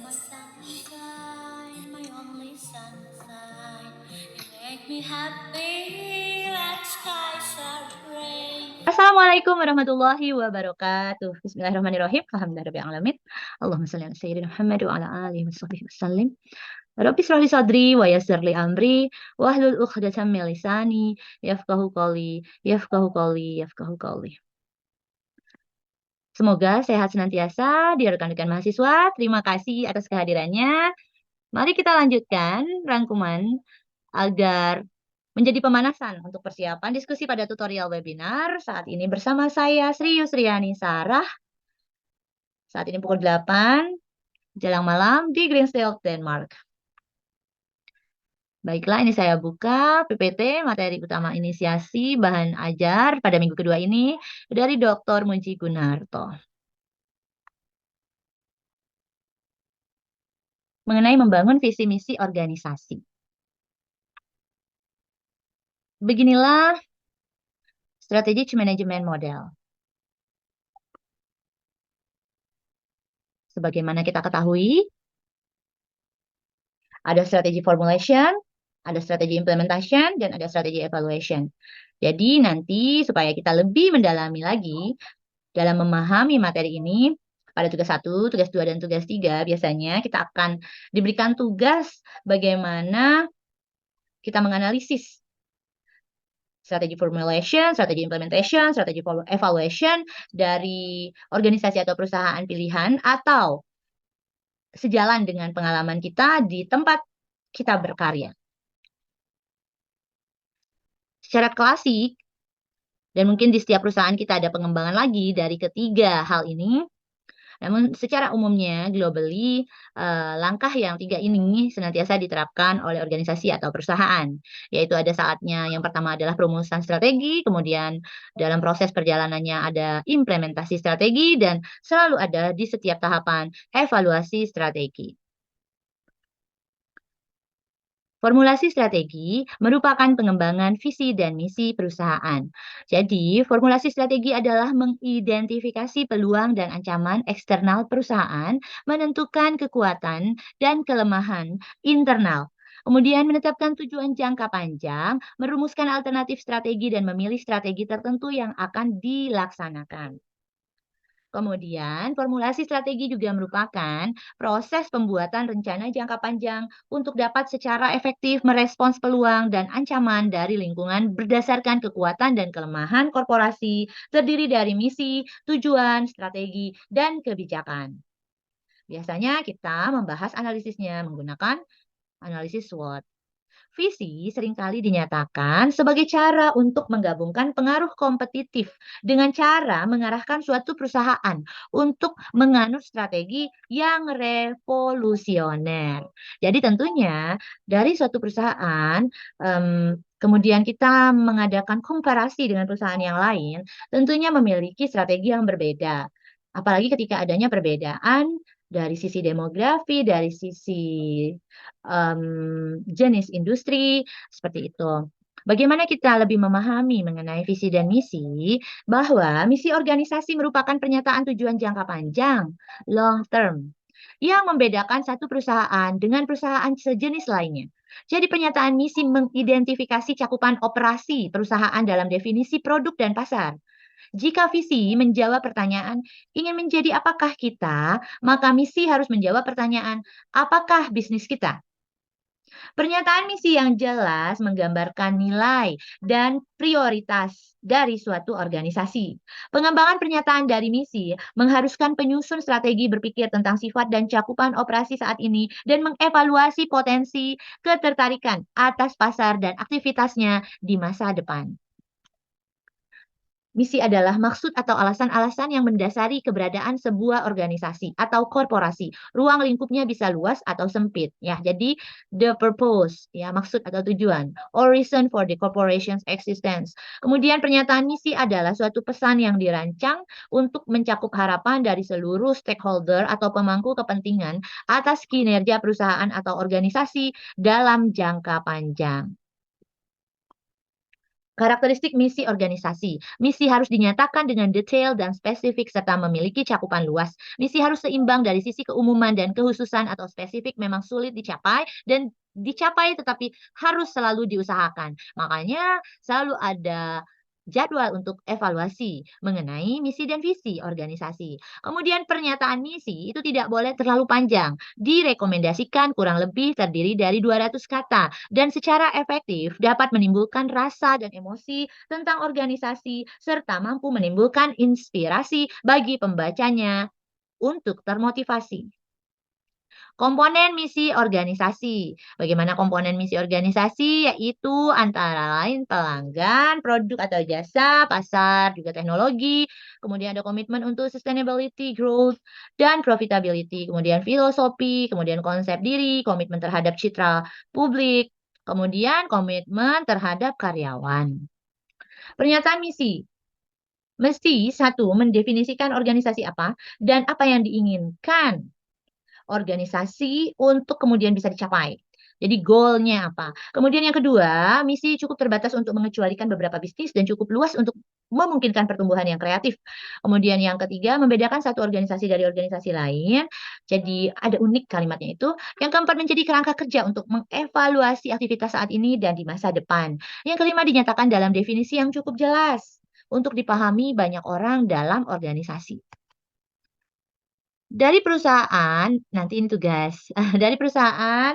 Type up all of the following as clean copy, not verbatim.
my sunshine, my only sunshine. You make me happy like skies are gray. Assalamualaikum warahmatullahi wabarakatuh. Bismillahirrahmanirrahim. Alhamdulillahirabbil alamin. Allahumma shalli ala sayyidina Muhammad wa ala alihi washabbihi wasallim. Rabbi shrah li sadri wa yassir li amri wahlul 'uqdatam min lisani yafqahu qawli. Semoga sehat senantiasa di rekan-rekan mahasiswa. Terima kasih atas kehadirannya. Mari kita lanjutkan rangkuman agar menjadi pemanasan untuk persiapan diskusi pada tutorial webinar. Saat ini bersama saya Sri Yusriani Sarah. Saat ini pukul 8 jelang malam di Greensdale, Denmark. Baiklah, ini saya buka PPT materi utama inisiasi bahan ajar pada minggu kedua ini dari Dr. Munci Gunarto. Mengenai membangun visi misi organisasi. Beginilah strategi manajemen model. Sebagaimana kita ketahui, ada strategi formulation, ada strategi implementation, dan ada strategi evaluation. Jadi nanti supaya kita lebih mendalami lagi dalam memahami materi ini, pada tugas 1, tugas 2, dan tugas 3, biasanya kita akan diberikan tugas bagaimana kita menganalisis strategi formulation, strategi implementation, strategi evaluation dari organisasi atau perusahaan pilihan atau sejalan dengan pengalaman kita di tempat kita berkarya. Secara klasik, dan mungkin di setiap perusahaan kita ada pengembangan lagi dari ketiga hal ini. Namun secara umumnya, globally, langkah yang 3 ini senantiasa diterapkan oleh organisasi atau perusahaan. Yaitu ada saatnya yang pertama adalah perumusan strategi, kemudian dalam proses perjalanannya ada implementasi strategi, dan selalu ada di setiap tahapan evaluasi strategi. Formulasi strategi merupakan pengembangan visi dan misi perusahaan. Jadi, formulasi strategi adalah mengidentifikasi peluang dan ancaman eksternal perusahaan, menentukan kekuatan dan kelemahan internal, kemudian menetapkan tujuan jangka panjang, merumuskan alternatif strategi, dan memilih strategi tertentu yang akan dilaksanakan. Kemudian, formulasi strategi juga merupakan proses pembuatan rencana jangka panjang untuk dapat secara efektif merespons peluang dan ancaman dari lingkungan berdasarkan kekuatan dan kelemahan korporasi, terdiri dari misi, tujuan, strategi, dan kebijakan. Biasanya kita membahas analisisnya menggunakan analisis SWOT. Visi seringkali dinyatakan sebagai cara untuk menggabungkan pengaruh kompetitif dengan cara mengarahkan suatu perusahaan untuk menganut strategi yang revolusioner. Jadi tentunya dari suatu perusahaan, kemudian kita mengadakan komparasi dengan perusahaan yang lain, tentunya memiliki strategi yang berbeda. Apalagi ketika adanya perbedaan dari sisi demografi, dari sisi jenis industri, seperti itu. Bagaimana kita lebih memahami mengenai visi dan misi, bahwa misi organisasi merupakan pernyataan tujuan jangka panjang, long term, yang membedakan satu perusahaan dengan perusahaan sejenis lainnya. Jadi pernyataan misi mengidentifikasi cakupan operasi perusahaan dalam definisi produk dan pasar. Jika visi menjawab pertanyaan, ingin menjadi apakah kita, maka misi harus menjawab pertanyaan, apakah bisnis kita? Pernyataan misi yang jelas menggambarkan nilai dan prioritas dari suatu organisasi. Pengembangan pernyataan dari misi mengharuskan penyusun strategi berpikir tentang sifat dan cakupan operasi saat ini dan mengevaluasi potensi ketertarikan atas pasar dan aktivitasnya di masa depan. Misi adalah maksud atau alasan-alasan yang mendasari keberadaan sebuah organisasi atau korporasi. Ruang lingkupnya bisa luas atau sempit, ya. Jadi the purpose, ya, maksud atau tujuan, or reason for the corporation's existence. Kemudian pernyataan misi adalah suatu pesan yang dirancang untuk mencakup harapan dari seluruh stakeholder atau pemangku kepentingan atas kinerja perusahaan atau organisasi dalam jangka panjang. Karakteristik misi organisasi. Misi harus dinyatakan dengan detail dan spesifik serta memiliki cakupan luas. Misi harus seimbang dari sisi keumuman dan kehususan atau spesifik memang sulit dicapai dan dicapai tetapi harus selalu diusahakan. Makanya selalu ada jadwal untuk evaluasi mengenai misi dan visi organisasi. Kemudian pernyataan misi itu tidak boleh terlalu panjang. Direkomendasikan kurang lebih terdiri dari 200 kata dan secara efektif dapat menimbulkan rasa dan emosi tentang organisasi serta mampu menimbulkan inspirasi bagi pembacanya untuk termotivasi. Komponen misi organisasi. Bagaimana komponen misi organisasi? Yaitu antara lain pelanggan, produk atau jasa, pasar, juga teknologi. Kemudian ada komitmen untuk sustainability, growth, dan profitability. Kemudian filosofi, kemudian konsep diri, komitmen terhadap citra publik, kemudian komitmen terhadap karyawan. Pernyataan misi. Mesti satu mendefinisikan organisasi apa dan apa yang diinginkan organisasi untuk kemudian bisa dicapai. Jadi goal-nya apa. Kemudian yang kedua, misi cukup terbatas untuk mengecualikan beberapa bisnis dan cukup luas untuk memungkinkan pertumbuhan yang kreatif. Kemudian yang ketiga, membedakan satu organisasi dari organisasi lain. Jadi ada unik kalimatnya itu. Yang keempat, menjadi kerangka kerja untuk mengevaluasi aktivitas saat ini dan di masa depan. Yang kelima, dinyatakan dalam definisi yang cukup jelas untuk dipahami banyak orang dalam organisasi. Dari perusahaan, nanti ini tugas, dari perusahaan,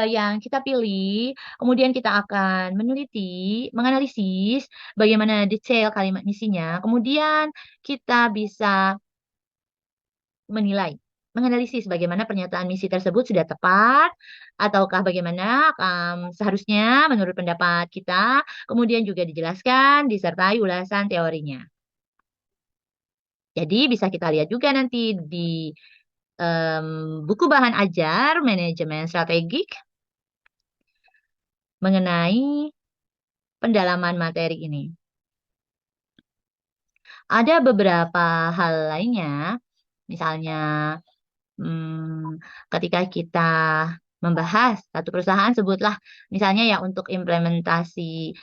yang kita pilih, kemudian kita akan meneliti, menganalisis bagaimana detail kalimat misinya, kemudian kita bisa menilai, menganalisis bagaimana pernyataan misi tersebut sudah tepat, ataukah bagaimana, seharusnya menurut pendapat kita, kemudian juga dijelaskan disertai ulasan teorinya. Jadi bisa kita lihat juga nanti di buku bahan ajar manajemen strategik mengenai pendalaman materi ini. Ada beberapa hal lainnya, misalnya, ketika kita membahas satu perusahaan sebutlah misalnya ya untuk implementasi,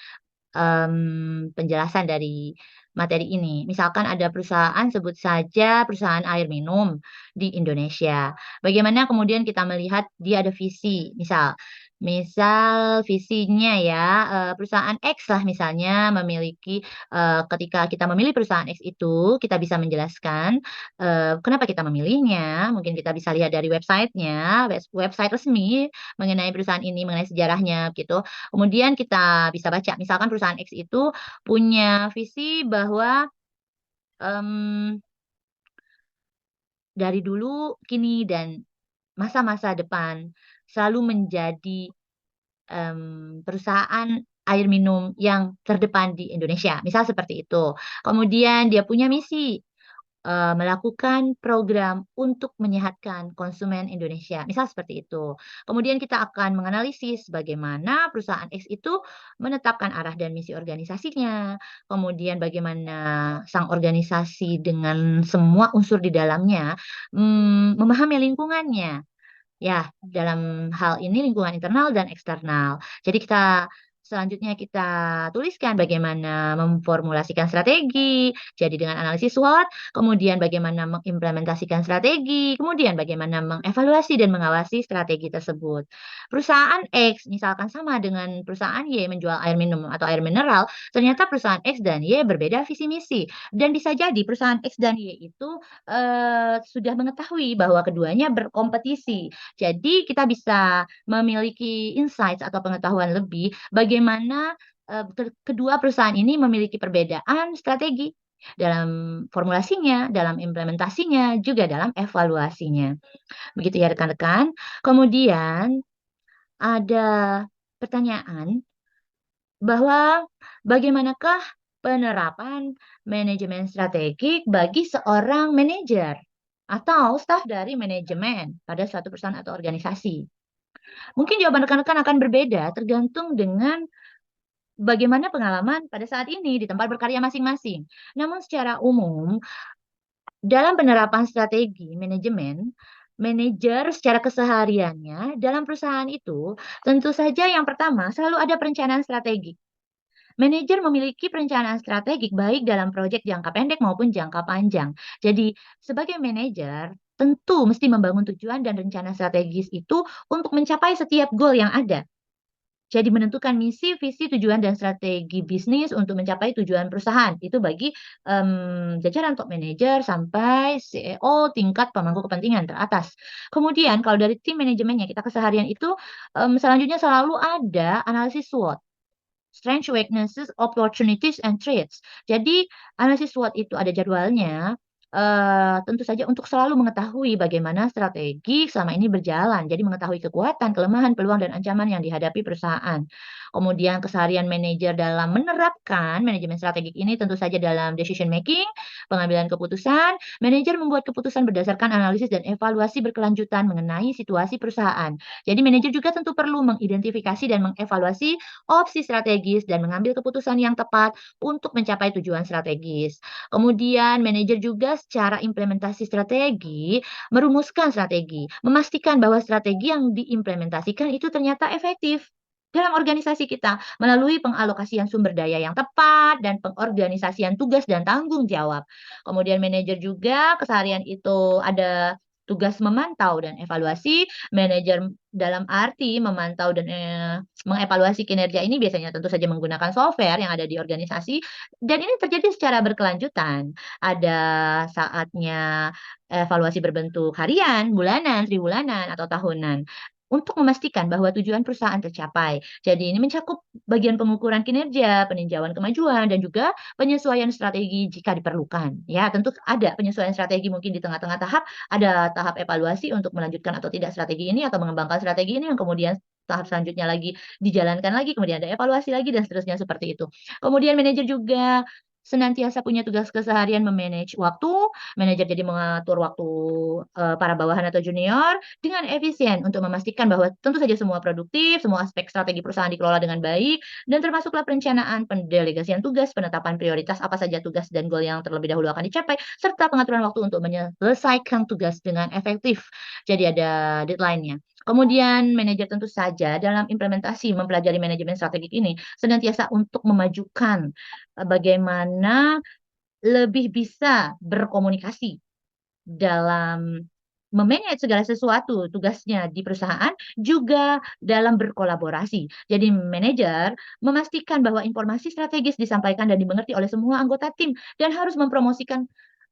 penjelasan dari materi ini. Misalkan ada perusahaan, sebut saja perusahaan air minum di Indonesia. Bagaimana kemudian kita melihat dia ada visi, misal misal visinya ya, perusahaan X lah misalnya memiliki ketika kita memilih perusahaan X itu, kita bisa menjelaskan, kenapa kita memilihnya, mungkin kita bisa lihat dari websitenya, website resmi mengenai perusahaan ini, mengenai sejarahnya gitu. Kemudian kita bisa baca, misalkan perusahaan X itu punya visi bahwa, mmm, dari dulu, kini, dan masa-masa depan selalu menjadi, perusahaan air minum yang terdepan di Indonesia, misal seperti itu. Kemudian dia punya misi, melakukan program untuk menyehatkan konsumen Indonesia, misal seperti itu. Kemudian kita akan menganalisis bagaimana perusahaan X itu menetapkan arah dan misi organisasinya, kemudian bagaimana sang organisasi dengan semua unsur di dalamnya, memahami lingkungannya. Ya, dalam hal ini lingkungan internal dan eksternal. Jadi selanjutnya kita tuliskan bagaimana memformulasikan strategi, jadi dengan analisis SWOT, kemudian bagaimana mengimplementasikan strategi, kemudian bagaimana mengevaluasi dan mengawasi strategi tersebut. Perusahaan X misalkan sama dengan perusahaan Y menjual air minum atau air mineral, ternyata perusahaan X dan Y berbeda visi misi dan bisa jadi perusahaan X dan Y itu, sudah mengetahui bahwa keduanya berkompetisi. Jadi kita bisa memiliki insights atau pengetahuan lebih bagaimana, kedua perusahaan ini memiliki perbedaan strategi dalam formulasinya, dalam implementasinya, juga dalam evaluasinya. Begitu ya rekan-rekan. Kemudian ada pertanyaan bahwa bagaimanakah penerapan manajemen strategik bagi seorang manajer atau staf dari manajemen pada suatu perusahaan atau organisasi? Mungkin jawaban rekan-rekan akan berbeda tergantung dengan bagaimana pengalaman pada saat ini di tempat berkarya masing-masing. Namun secara umum, dalam penerapan strategi manajemen, manajer secara kesehariannya dalam perusahaan itu tentu saja yang pertama selalu ada perencanaan strategi. Manajer memiliki perencanaan strategik baik dalam proyek jangka pendek maupun jangka panjang. Jadi, sebagai manajer, tentu mesti membangun tujuan dan rencana strategis itu untuk mencapai setiap goal yang ada. Jadi menentukan misi, visi, tujuan, dan strategi bisnis untuk mencapai tujuan perusahaan. Itu bagi, jajaran top manager sampai CEO tingkat pemangku kepentingan teratas. Kemudian kalau dari tim manajemennya, kita keseharian itu, selanjutnya selalu ada analisis SWOT. Strengths, weaknesses, opportunities, and threats. Jadi, analisis SWOT itu ada jadwalnya, tentu saja untuk selalu mengetahui bagaimana strategi selama ini berjalan. Jadi mengetahui kekuatan, kelemahan, peluang, dan ancaman yang dihadapi perusahaan. Kemudian keseharian manajer dalam menerapkan manajemen strategik ini tentu saja dalam decision making, pengambilan keputusan, manajer membuat keputusan berdasarkan analisis dan evaluasi berkelanjutan mengenai situasi perusahaan. Jadi manajer juga tentu perlu mengidentifikasi dan mengevaluasi opsi strategis dan mengambil keputusan yang tepat untuk mencapai tujuan strategis. Kemudian manajer juga secara implementasi strategi, merumuskan strategi, memastikan bahwa strategi yang diimplementasikan itu ternyata efektif dalam organisasi kita melalui pengalokasian sumber daya yang tepat dan pengorganisasian tugas dan tanggung jawab. Kemudian manajer juga keseharian itu ada tugas memantau dan evaluasi. Manajer dalam arti memantau dan mengevaluasi kinerja ini biasanya tentu saja menggunakan software yang ada di organisasi dan ini terjadi secara berkelanjutan. Ada saatnya evaluasi berbentuk harian, bulanan, tribulanan, atau tahunan untuk memastikan bahwa tujuan perusahaan tercapai. Jadi ini mencakup bagian pengukuran kinerja, peninjauan kemajuan, dan juga penyesuaian strategi jika diperlukan. Ya, tentu ada penyesuaian strategi mungkin di tengah-tengah tahap, ada tahap evaluasi untuk melanjutkan atau tidak strategi ini atau mengembangkan strategi ini yang kemudian tahap selanjutnya lagi dijalankan lagi, kemudian ada evaluasi lagi dan seterusnya seperti itu. Kemudian manajer juga senantiasa punya tugas keseharian memanage waktu, manajer jadi mengatur waktu, para bawahan atau junior dengan efisien untuk memastikan bahwa tentu saja semua produktif, semua aspek strategi perusahaan dikelola dengan baik, dan termasuklah perencanaan, pendelegasian tugas, penetapan prioritas apa saja tugas dan goal yang terlebih dahulu akan dicapai, serta pengaturan waktu untuk menyelesaikan tugas dengan efektif. Jadi ada deadline-nya. Kemudian manajer tentu saja dalam implementasi mempelajari manajemen strategik ini senantiasa untuk memajukan, bagaimana lebih bisa berkomunikasi dalam me-manage segala sesuatu tugasnya di perusahaan, juga dalam berkolaborasi. Jadi manajer memastikan bahwa informasi strategis disampaikan dan dimengerti oleh semua anggota tim dan harus mempromosikan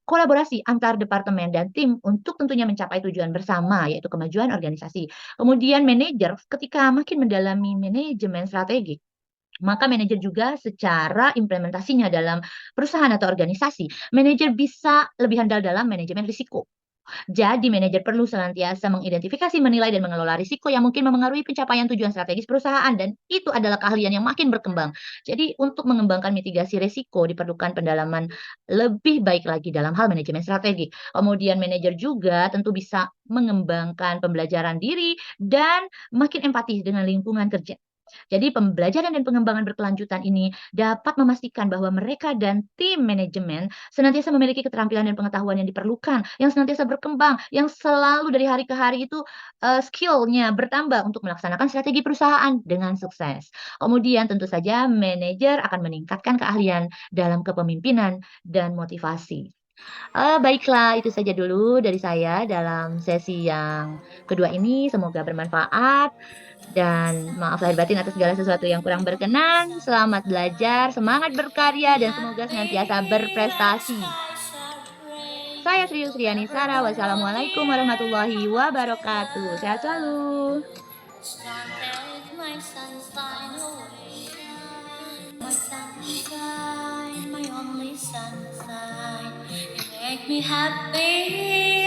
kolaborasi antar departemen dan tim untuk tentunya mencapai tujuan bersama, yaitu kemajuan organisasi. Kemudian manajer ketika makin mendalami manajemen strategik, maka manajer juga secara implementasinya dalam perusahaan atau organisasi, manajer bisa lebih handal dalam manajemen risiko. Jadi manajer perlu senantiasa mengidentifikasi, menilai, dan mengelola risiko yang mungkin memengaruhi pencapaian tujuan strategis perusahaan dan itu adalah keahlian yang makin berkembang. Jadi untuk mengembangkan mitigasi risiko diperlukan pendalaman lebih baik lagi dalam hal manajemen strategi. Kemudian manajer juga tentu bisa mengembangkan pembelajaran diri dan makin empati dengan lingkungan kerja. Jadi pembelajaran dan pengembangan berkelanjutan ini dapat memastikan bahwa mereka dan tim manajemen senantiasa memiliki keterampilan dan pengetahuan yang diperlukan, yang senantiasa berkembang, yang selalu dari hari ke hari itu, skill-nya bertambah untuk melaksanakan strategi perusahaan dengan sukses. Kemudian tentu saja manajer akan meningkatkan keahlian dalam kepemimpinan dan motivasi. Baiklah itu saja dulu dari saya dalam sesi yang kedua ini, semoga bermanfaat. Dan maaf lahir batin atas segala sesuatu yang kurang berkenan. Selamat belajar, semangat berkarya, dan semoga senantiasa Happy like berprestasi. skies are gray. Saya Sri Yusriani Never Sara. know what Wassalamualaikum we're warahmatullahi about to wabarakatuh. Sehat selalu. learn. Can't take my sunshine away. My sunshine, my only sunshine. You make me happy